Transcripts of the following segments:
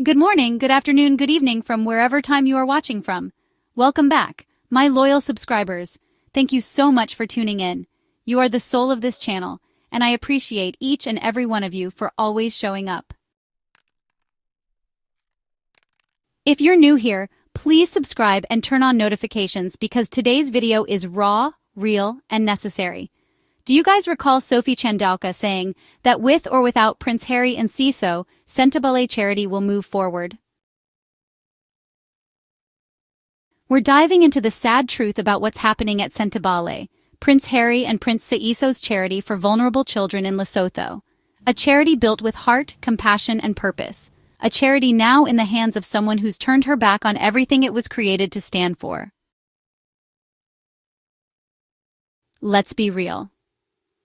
Good morning, good afternoon, good evening from wherever time you are watching from. Welcome back, my loyal subscribers. Thank you so much for tuning in. You are the soul of this channel, and I appreciate each and every one of you for always showing up. If you're new here, please subscribe and turn on notifications because today's video is raw, real, and necessary. Do you guys recall Sophie Chandauka saying that with or without Prince Harry and SENTEBALE, SENTEBALE charity will move forward? We're diving into the sad truth about what's happening at SENTEBALE, Prince Harry and Prince SENTEBALE's charity for vulnerable children in Lesotho. A charity built with heart, compassion, and purpose. A charity now in the hands of someone who's turned her back on everything it was created to stand for. Let's be real.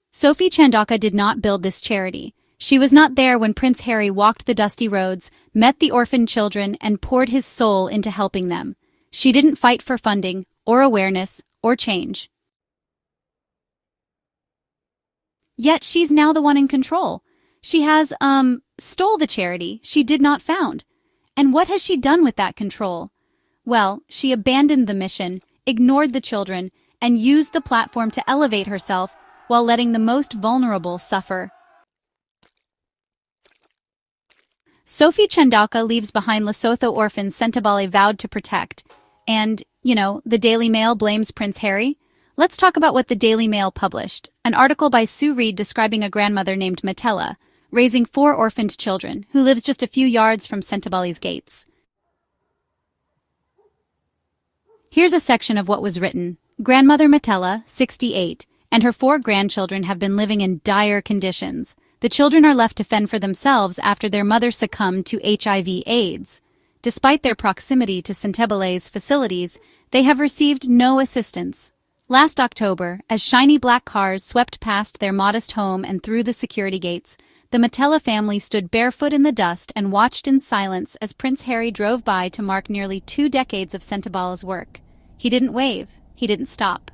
Sophie Chandauka did not build this charity. She was not there when Prince Harry walked the dusty roads, met the orphan children, and poured his soul into helping them. She didn't fight for funding, or awareness, or change. Yet she's now the one in control. She has, stole the charity she did not found. And what has she done with that control? Well, she abandoned the mission, ignored the children, and used the platform to elevate herself while letting the most vulnerable suffer. Sophie Chandauka leaves behind Lesotho orphans SENTEBALE vowed to protect. And, the Daily Mail blames Prince Harry? Let's talk about what the Daily Mail published. An article by Sue Reed describing a grandmother named Matella, raising 4 orphaned children, who lives just a few yards from SENTEBALE's gates. Here's a section of what was written. Grandmother Matella, 68, and her 4 grandchildren have been living in dire conditions. The children are left to fend for themselves after their mother succumbed to HIV/AIDS. Despite their proximity to SENTEBALE's facilities, they have received no assistance. Last October, as shiny black cars swept past their modest home and through the security gates, the Matella family stood barefoot in the dust and watched in silence as Prince Harry drove by to mark nearly 2 decades of SENTEBALE's work. He didn't wave. He didn't stop.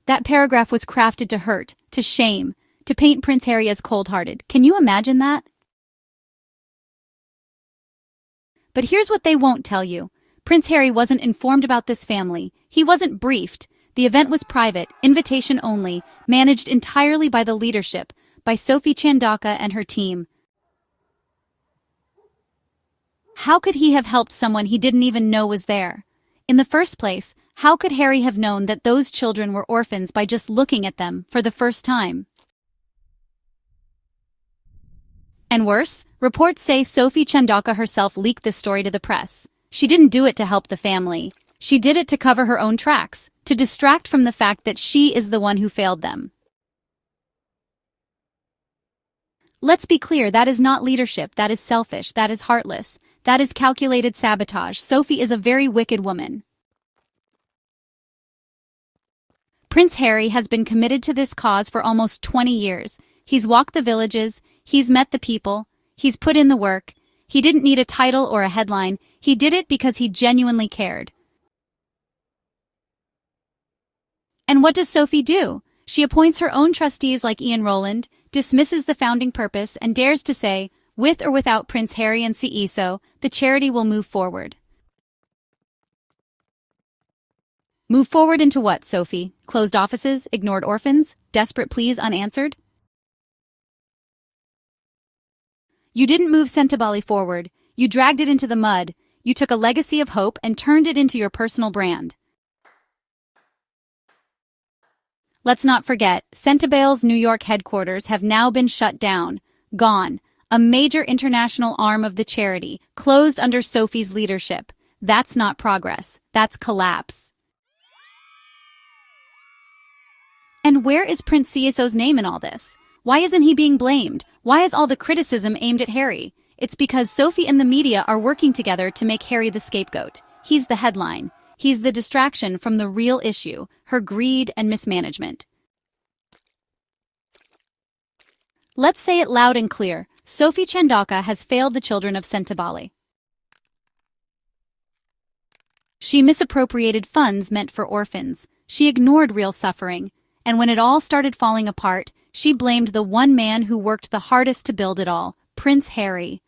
That paragraph was crafted to hurt, to shame, to paint Prince Harry as cold-hearted. Can you imagine that? But here's what they won't tell you. Prince Harry wasn't informed about this family. He wasn't briefed. The event was private, invitation only, managed entirely by the leadership, by Sophie Chandauka and her team. How could he have helped someone he didn't even know was there? In the first place, how could Harry have known that those children were orphans by just looking at them for the first time? And worse, reports say Sophie Chandauka herself leaked this story to the press. She didn't do it to help the family. She did it to cover her own tracks, to distract from the fact that she is the one who failed them. Let's be clear, that is not leadership, that is selfish, that is heartless, that is calculated sabotage. Sophie is a very wicked woman. Prince Harry has been committed to this cause for almost 20 years. He's walked the villages, he's met the people, he's put in the work. He didn't need a title or a headline. He did it because he genuinely cared. And what does Sophie do? She appoints her own trustees like Ian Rowland, dismisses the founding purpose, and dares to say, with or without Prince Harry and SENTEBALE, the charity will move forward. Move forward into what, Sophie? Closed offices, ignored orphans, desperate pleas unanswered? You didn't move SENTEBALE forward. You dragged it into the mud. You took a legacy of hope and turned it into your personal brand. Let's not forget, SENTEBALE's New York headquarters have now been shut down. Gone. A major international arm of the charity, closed under Sophie's leadership. That's not progress. That's collapse. And where is Prince SENTEBALE's name in all this? Why isn't he being blamed? Why is all the criticism aimed at Harry? It's because Sophie and the media are working together to make Harry the scapegoat. He's the headline. He's the distraction from the real issue, her greed and mismanagement. Let's say it loud and clear. Sophie Chandauka has failed the children of SENTEBALE. She misappropriated funds meant for orphans. She ignored real suffering. And when it all started falling apart, she blamed the one man who worked the hardest to build it all, Prince Harry.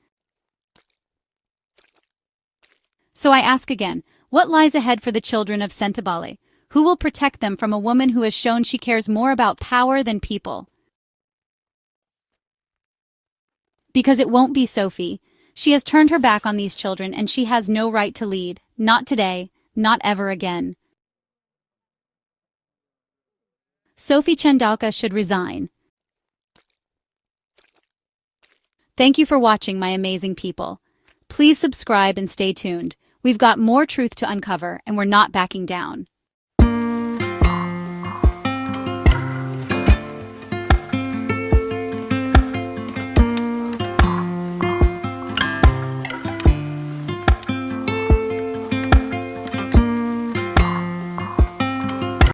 So I ask again, what lies ahead for the children of SENTEBALE? Who will protect them from a woman who has shown she cares more about power than people? Because it won't be Sophie. She has turned her back on these children and she has no right to lead. Not today, not ever again. Sophie Chandauka should resign. Thank you for watching, my amazing people. Please subscribe and stay tuned. We've got more truth to uncover and we're not backing down.